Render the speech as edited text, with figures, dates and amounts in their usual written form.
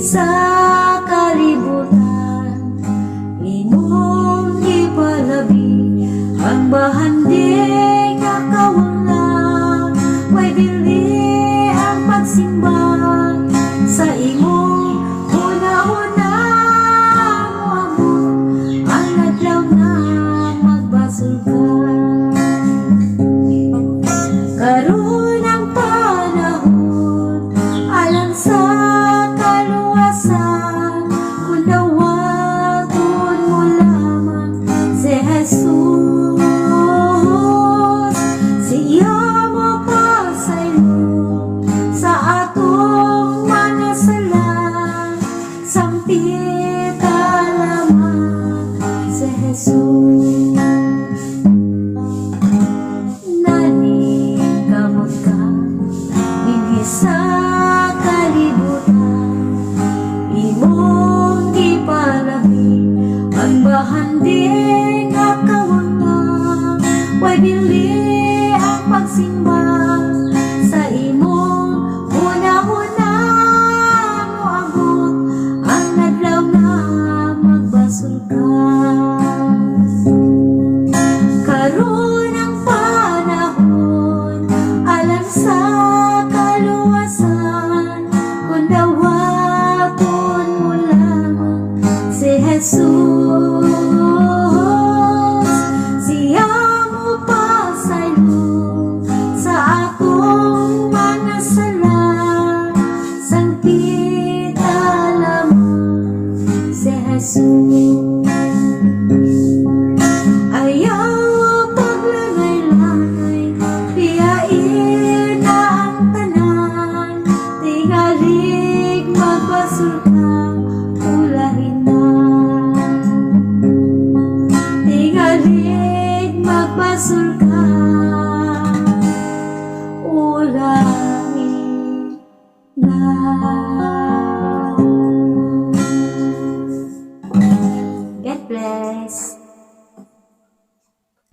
sa kalibutan, imong ipalabi ang bahanding nakawala. May bili ang pagsimba sa imong una-una moabot ang adlaw na magbasol ka. Karon ang panahon alang sa kaluwasan, kung dawaton mo lamang si Jesus. Siya mapasaylo sa atong manasala, sampita lamang si Jesus. Nanikamot ka dinhi sa kalibutan, imong ipalabi ang bahanding nakawala. Way bili ang pagsimba sa imong una-una moabot ang adlaw na magbasol ka. Karon ang panahon alang sa kaluwasan, kung dawaton mo lamang si Jesus. Siya mo pasaylo sa akong manasala, sampita lamang si Jesus. Ayaw paglangay-langay, piyain na ang tanan, tingalig magbasol ka, ulahin na. Tingalig magbasol ka, ulahin na. God bless.